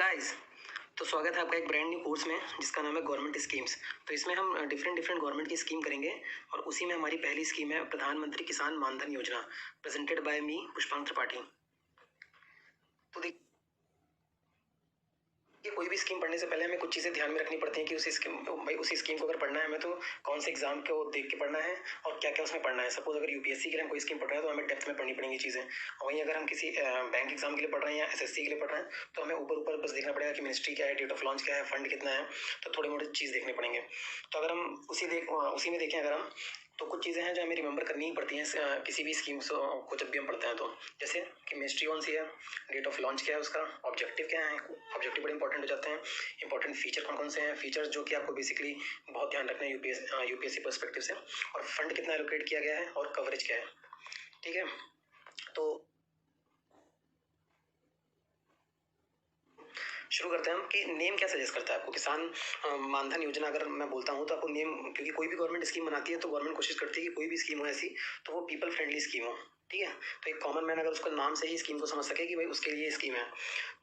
Guys, तो स्वागत है आपका एक ब्रांड न्यू कोर्स में जिसका नाम है गवर्नमेंट स्कीम्स। तो इसमें हम डिफरेंट डिफरेंट गवर्नमेंट की स्कीम करेंगे और उसी में हमारी पहली स्कीम है प्रधानमंत्री किसान मानधन योजना, प्रेजेंटेड बाय मी पुष्पांक त्रिपाठी। तो देखिए, कोई भी स्कीम पढ़ने से पहले हमें कुछ चीज़ें ध्यान में रखनी पड़ती हैं कि उसी स्कीम को अगर पढ़ना है हमें तो कौन से एग्जाम को देख के पढ़ना है और क्या क्या उसमें पढ़ना है। सपोज अगर यूपीएससी के लिए हम कोई स्कीम पढ़ रहे हैं तो हमें डेप्थ में पढ़नी पड़ेंगी चीज़ें, और वहीं अगर हम किसी बैंक एग्जाम के लिए पढ़ रहे हैं या एसएससी के लिए पढ़ रहे हैं तो हमें ऊपर ऊपर बस देखना पड़ेगा कि मिनिस्ट्री क्या है, डेट ऑफ लॉन्च क्या है, फंड कितना है, तो थोड़े मोटे चीज़ देखने पड़ेंगे। तो अगर हम उसी में देखें अगर हम, तो कुछ चीज़ें हैं जो हमें रिमेंबर करनी ही पड़ती हैं किसी भी स्कीम्स को जब भी हम पढ़ते हैं। तो जैसे कि मिनिस्ट्री कौन सी है, डेट ऑफ लॉन्च क्या है, उसका ऑब्जेक्टिव क्या है, ऑब्जेक्टिव बड़े इंपॉर्टेंट हो जाते हैं। इंपॉर्टेंट फीचर कौन कौन से हैं, फीचर्स जो कि आपको बेसिकली बहुत ध्यान रखना है यूपीएससी पर्सपेक्टिव से, और फंड कितना एलोकेट किया गया है और कवरेज क्या है। ठीक है, तो शुरू करते हैं हम कि नेम क्या सजेस्ट करता है आपको किसान मानधन योजना। अगर मैं बोलता हूँ तो आपको नेम, क्योंकि कोई भी गवर्नमेंट स्कीम बनाती है तो गवर्नमेंट कोशिश करती है कि कोई भी स्कीम हो ऐसी तो वो पीपल फ्रेंडली स्कीम हो। ठीक है, तो एक कॉमन मैन अगर उसको नाम से ही स्कीम को समझ सके कि भाई उसके लिए स्कीम है,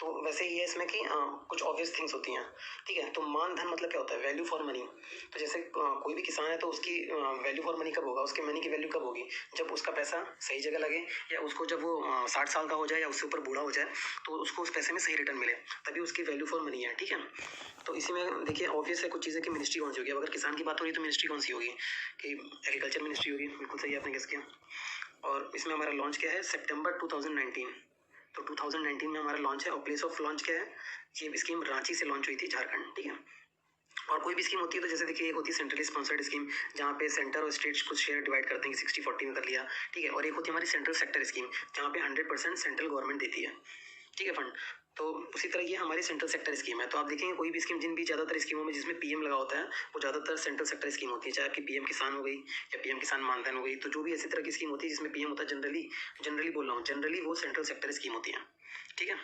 तो वैसे ही है इसमें कि कुछ ऑब्वियस थिंग्स होती हैं। ठीक है, तो मानधन मतलब क्या होता है, वैल्यू फॉर मनी। तो जैसे कोई भी किसान है तो उसकी वैल्यू फॉर मनी कब होगा, उसके मनी की वैल्यू कब होगी, जब उसका पैसा सही जगह लगे, या उसको जब वो 60 साल का हो जाए या उससे ऊपर बूढ़ा हो जाए तो उसको उस पैसे में सही रिटर्न मिले, तभी उसकी वैल्यू फॉर मनी है। ठीक है, तो इसी में देखिए ऑब्वियस है कुछ चीज़ें कि मिनिस्ट्री कौन सी होगी। अब अगर किसान की बात हो रही है तो मिनिस्ट्री कौन सी होगी, कि एग्रीकल्चर मिनिस्ट्री होगी। बिल्कुल सही आपने गेस किया। और इसमें हमारा लॉन्च क्या है, सितंबर 2019। तो 2019 में हमारा लॉन्च है, और प्लेस ऑफ लॉन्च क्या है, ये स्कीम रांची से लॉन्च हुई थी, झारखंड। ठीक है, और कोई भी स्कीम होती है तो जैसे देखिए एक होती है सेंट्रली स्पॉन्सर्ड स्कीम, जहाँ पे सेंटर और स्टेट्स कुछ शेयर डिवाइड करते हैं कि 60-40 में कर लिया। ठीक है, और एक होती है हमारी सेंट्रल सेक्टर स्कीम, जहाँ पे 100% सेंट्रल गवर्नमेंट देती है। ठीक है, फंड। तो उसी तरह ये हमारी सेंट्रल सेक्टर स्कीम है। तो आप देखेंगे कोई भी स्कीम, जिन भी ज़्यादातर स्कीमों में जिसमें पीएम लगा होता है वो ज़्यादातर सेंट्रल सेक्टर स्कीम होती है, चाहे आपकी पीएम किसान हो गई या पीएम किसान मानधन हो गई। तो जो भी ऐसी तरह की स्कीम होती है जिसमें पीएम होता है, जनरली जनरली बोल रहा हूँ, जनरली वो सेंट्रल सेक्टर स्कीम होती है। ठीक है,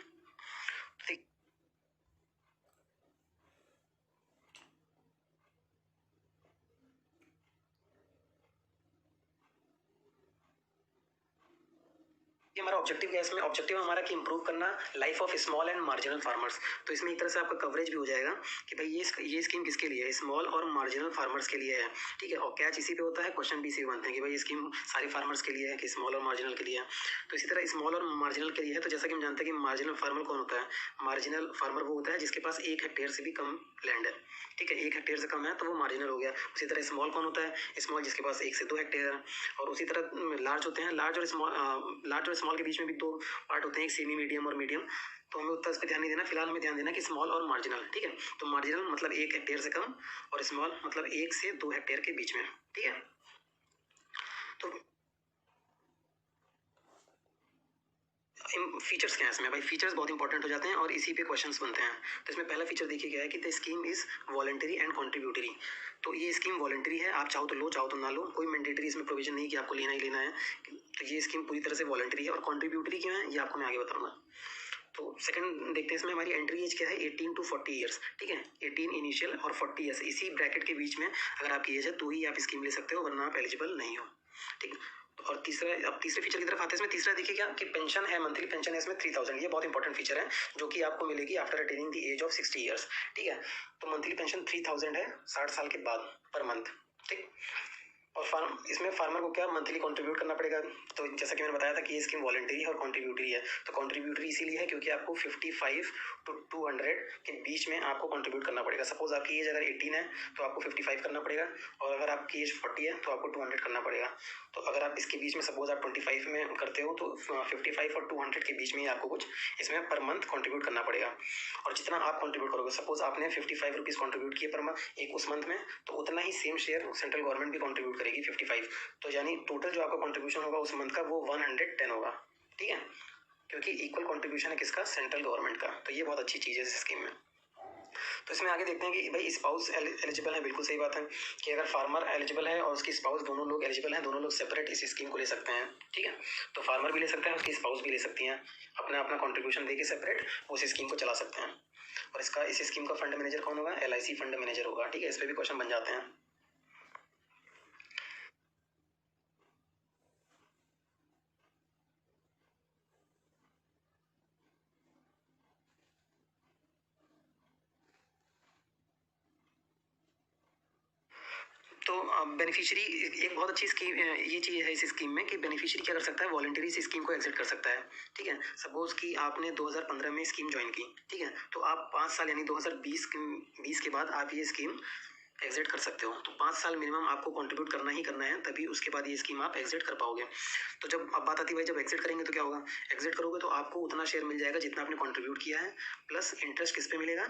ये हमारा ऑब्जेक्टिव क्या है, इसमें ऑब्जेक्टिव हमारा कि इंप्रूव करना life of small and marginal farmers. तो इसमें एक तरह से आपका कवरेज भी हो जाएगा कि भाई ये स्कीम किसके लिए है, स्मॉल और मार्जिनल फार्मर्स के लिए है। ठीक है, और कैच इसी पे होता है, क्वेश्चन भी इसी पे बनते हैं कि भाई ये स्कीम सारी फार्मर्स के लिए है कि स्मॉल और मार्जिनल के लिए है। तो इसी तरह स्मॉल और मार्जिनल के लिए है, तो जैसा कि हम जानते हैं कि मार्जिनल फार्मर कौन होता है, मार्जिनल फार्मर वो होता है जिसके पास 1 हेक्टेयर से भी कम लैंड है। ठीक है, 1 हेक्टेयर से कम है तो वो मार्जिनल हो गया। उसी तरह स्मॉल कौन होता है, स्मॉल जिसके पास 1 से 2 हेक्टेयर है। और उसी तरह लार्ज होते हैं, लार्ज और स्मॉल के बीच में भी दो पार्ट होते हैं, एक सेमी मीडियम और मीडियम। तो हमें उतना इस पर ध्यान नहीं देना, फिलहाल हमें ध्यान देना कि स्मॉल और मार्जिनल। ठीक है, तो मार्जिनल मतलब 1 हेक्टेयर से कम, और स्मॉल मतलब 1 से 2 हेक्टेयर के बीच में। ठीक है, तो फीचर्स क्या है इसमें, भाई फीचर्स बहुत इंपॉर्टेंट हो जाते हैं और इसी पे क्वेश्चंस बनते हैं। तो इसमें पहला फीचर देखिए क्या है कि the scheme is voluntary and contributory. तो ये स्कीम वॉलंटरी है, आप चाहो तो लो, चाहो तो ना लो, कोई मैंडेटरी इसमें प्रोविजन नहीं कि आपको लेना ही लेना है। तो ये स्कीम पूरी तरह से वॉलंटरी है। और कॉन्ट्रीब्यूटरी क्यों है ये आपको मैं आगे बताऊंगा। तो सेकंड देखते हैं इसमें हमारी एंट्री एज क्या है, 18 to 40 ईयर्स। ठीक है, 18 इनिशियल और 40 ईयर्स, इसी ब्रैकेट के बीच में अगर आपकी एज है तो ही आप स्कीम ले सकते हो, वरना आप एलिजिबल नहीं हो। ठीक, और तीसरा, अब तीसरे फीचर की तरफ आते हैं। इसमें तीसरा देखिए क्या कि पेंशन है, मंथली पेंशन है इसमें 3000। ये बहुत इंपॉर्टेंट फीचर है जो कि आपको मिलेगी after attaining the age of 60 years. ठीक है, तो मंथली पेंशन 3000 है 60 साल के बाद पर मंथ। ठीक, और इसमें फार्मर को क्या मंथली कंट्रीब्यूट करना पड़ेगा। तो जैसा कि मैंने बताया था कि ये स्कीम वॉलंटरी है और कंट्रीब्यूटरी है। तो कंट्रीब्यूटरी इसीलिए है क्योंकि आपको 55 to 200 के बीच में आपको कंट्रीब्यूट करना पड़ेगा। सपोज आपकी एज अगर 18 है तो आपको 55 करना पड़ेगा, और अगर आपकी एज 40 है तो आपको 200 करना पड़ेगा। तो अगर आप इसके बीच में सपोज आप 25 में करते हो तो 55 और 200 के बीच में ही आपको कुछ इसमें पर मंथ कंट्रीब्यूट करना पड़ेगा। और जितना आप कंट्रीब्यूट करोगे, सपोज आपने 55 रुपीज़ कंट्रीब्यूट किए पर मंथ एक उस मंथ में, तो उतना ही सेम शेयर सेंट्रल गवर्नमेंट भी कंट्रीब्यूट करेगी 55। तो यानी टोटल जो आपका कंट्रीब्यूशन होगा उस मंथ का वो 110 होगा। ठीक है, क्योंकि इक्वल कंट्रीब्यूशन है किसका, सेंट्रल गवर्नमेंट का। तो ये बहुत अच्छी चीज़ है इस स्कीम में। तो इसमें आगे देखते हैं कि भाई स्पाउस एलिजिबल है। बिल्कुल सही बात है कि अगर फार्मर एलिजिबल है और उसकी स्पाउस, दोनों लोग एलिजिबल हैं, दोनों लोग सेपरेट इस स्कीम को ले सकते हैं। ठीक है, तो फार्मर भी ले सकता है, उसकी स्पाउस भी ले सकती हैं, अपना अपना कॉन्ट्रीब्यूशन देके सेपरेट उस स्कीम को चला सकते हैं। और इस स्कीम का फंड मैनेजर कौन होगा, LIC फंड मैनेजर होगा। ठीक है, इस पर भी क्वेश्चन बन जाते हैं। तो बेनिफिशियरी एक बहुत अच्छी स्कीम ये चीज़ है इस स्कीम में कि बेनिफिशियरी क्या कर सकता है, वॉलंटरी इस स्कीम को एग्जिट कर सकता है। ठीक है, सपोज कि आपने 2015 में स्कीम ज्वाइन की, ठीक है, तो आप 5 साल यानी 2020 के बाद आप ये स्कीम एग्जिट कर सकते हो। तो 5 साल मिनिमम आपको कंट्रीब्यूट करना ही करना है, तभी उसके बाद ये स्कीम आप एग्जिट कर पाओगे। तो जब अब बात आती है भाई, जब एग्जिट करेंगे तो क्या होगा, एग्जिट करोगे तो आपको उतना शेयर मिल जाएगा जितना आपने कंट्रीब्यूट किया है, प्लस इंटरेस्ट किस पे मिलेगा,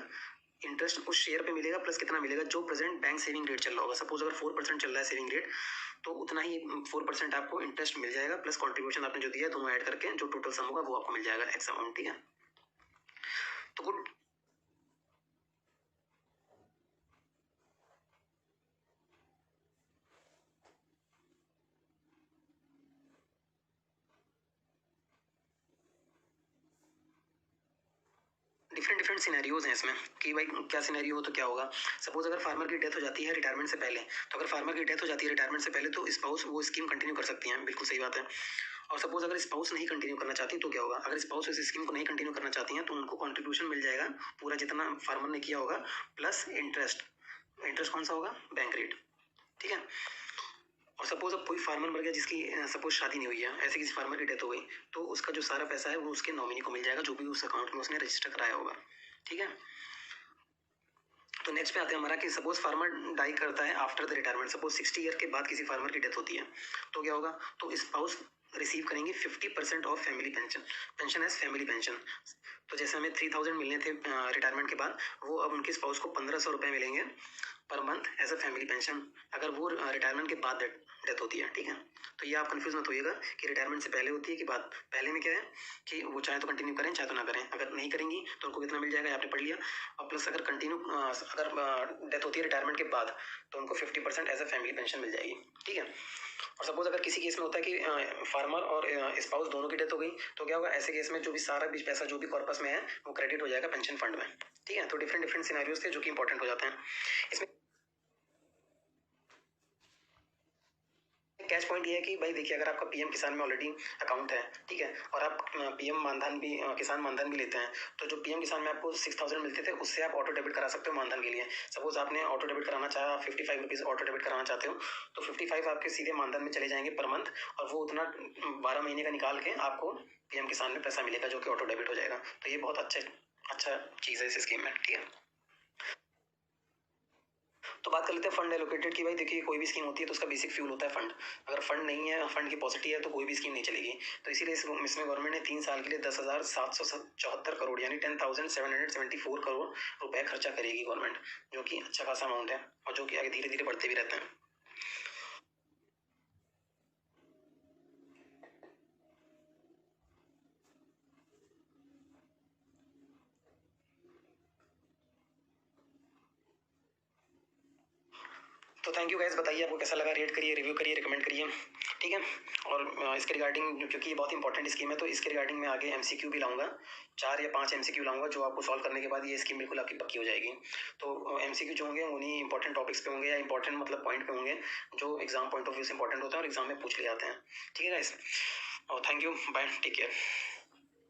इंटरेस्ट उस शेयर पे मिलेगा, प्लस कितना मिलेगा, जो प्रेजेंट बैंक सेविंग रेट चल रहा होगा। सपोज अगर 4% चल रहा है सेविंग रेट, तो उतना ही 4% आपको इंटरेस्ट मिल जाएगा, प्लस कॉन्ट्रीब्यूशन आपने जो दिया है दोनों ऐड करके जो टोटल सम होगा वो आपको मिल जाएगा एक्स अमाउंट। ठीक है, तो गुड। डिफरेंट डिफरेंट सिनेरियोज हैं इसमें कि भाई क्या सिनेरियो हो तो क्या होगा। सपोज अगर फार्मर की डेथ हो जाती है रिटायरमेंट से पहले, तो अगर फार्मर की डेथ हो जाती है रिटायरमेंट से पहले तो स्पाउस वो स्कीम कंटिन्यू कर सकती हैं, बिल्कुल सही बात है। और सपोज अगर स्पाउस नहीं कंटिन्यू करना चाहती तो क्या होगा, अगर स्पाउस इस स्कीम को नहीं कंटिन्यू करना चाहती हैं तो उनको कॉन्ट्रीब्यूशन मिल जाएगा पूरा जितना फार्मर ने किया होगा, प्लस इंटरेस्ट। इंटरेस्ट कौन सा होगा, बैंक रेट। ठीक है, और सपोज अब कोई फार्मर मर गया जिसकी सपोज शादी नहीं हुई है, ऐसे किसी फार्मर की डेथ हो गई, तो उसका जो सारा पैसा है वो उसके नॉमिनी को मिल जाएगा, जो भी उस अकाउंट में उसने रजिस्टर कराया होगा। ठीक है, तो नेक्स्ट पे आते हैं हमारा कि सपोज फार्मर डाई करता है after the retirement, suppose 60 year के बाद किसी फार्मर की डेथ होती है, तो क्या होगा, तो स्पाउस रिसीव करेंगे 50% of family pension, pension as family pension. तो जैसे हमें 3000 मिलने थे रिटायरमेंट के बाद, वो अब उनके स्पाउस को 1500 रुपये मिलेंगे per month as a family pension, अगर वो रिटायरमेंट के बाद डेथ होती है। ठीक है, तो ये आप कंफ्यूज मत होइएगा कि रिटायरमेंट से पहले होती है कि बाद। पहले में क्या है कि वो चाहे तो कंटिन्यू करें चाहे तो ना करें, अगर नहीं करेंगी तो उनको कितना मिल जाएगा आपने पढ़ लिया, और प्लस अगर कंटिन्यू अगर डेथ होती है रिटायरमेंट के बाद तो उनको 50% एज अ फैमिली पेंशन मिल जाएगी। ठीक है, और सपोज अगर किसी केस में होता है कि फार्मर और स्पाउस दोनों की डेथ हो गई, तो क्या होगा, ऐसे केस में जो भी सारा भी पैसा जो भी कॉर्पस में है वो क्रेडिट हो जाएगा पेंशन फंड में। ठीक है, तो डिफरेंट डिफरेंट सिनेरियोज थे जो कि इंपॉर्टेंट हो जाते हैं इसमें। कैच पॉइंट ये है कि भाई देखिए, अगर आपका पीएम किसान में ऑलरेडी अकाउंट है, ठीक है, और आप पीएम मानधन भी किसान मानधन भी लेते हैं, तो जो पीएम किसान में आपको 6000 मिलते थे उससे आप ऑटो डेबिट करा सकते हो मानधन के लिए। सपोज आपने ऑटो डेबिट कराना चाहा, 55 रुपीज़ ऑटो डेबिट कराना चाहते हो, तो 55 आपके सीधे मानधन में चले जाएंगे पर मंथ, और वो उतना 12 महीने का निकाल के आपको पीएम किसान में पैसा मिलेगा जो कि ऑटो डेबिट हो जाएगा। तो ये बहुत अच्छा चीज़ है इस स्कीम में। ठीक है, तो बात कर लेते हैं फंड एलोकेटेड की। भाई देखिए, कोई भी स्कीम होती है तो उसका बेसिक फ्यूल होता है फंड। अगर फंड नहीं है, फंड की पॉसिटी है, तो कोई भी स्कीम नहीं चलेगी। तो इसीलिए इसमें गवर्नमेंट ने 3 साल के लिए 10,774 करोड़ यानी 10,774 करोड़ रुपए खर्चा करेगी गवर्नमेंट, जो कि अच्छा खासा अमाउंट है और जो कि आगे धीरे धीरे बढ़ते भी रहते हैं। तो थैंक यू गाइस, बताइए आपको कैसा लगा, रेट करिए, रिव्यू करिए, रिकमेंड करिए। ठीक है, और इसके रिगार्डिंग क्योंकि ये बहुत इंपॉर्टेंट स्कीम है तो इसके रिगार्डिंग मैं आगे एमसीक्यू भी लाऊंगा, 4 या 5 एमसीक्यू लाऊंगा जो आपको सॉल्व करने के बाद ये स्कीम बिल्कुल आपकी पक्की हो जाएगी। तो एमसीक्यू जो होंगे उन्हीं इंपॉर्टेंट टॉपिक्स पे होंगे या इंपॉर्टेंट मतलब पॉइंट पे होंगे जो एग्जाम पॉइंट ऑफ व्यू से इंपॉर्टेंट होता है और एग्जाम में पूछ लिए जाते हैं। ठीक है गाइस, और thank you, bye, take care.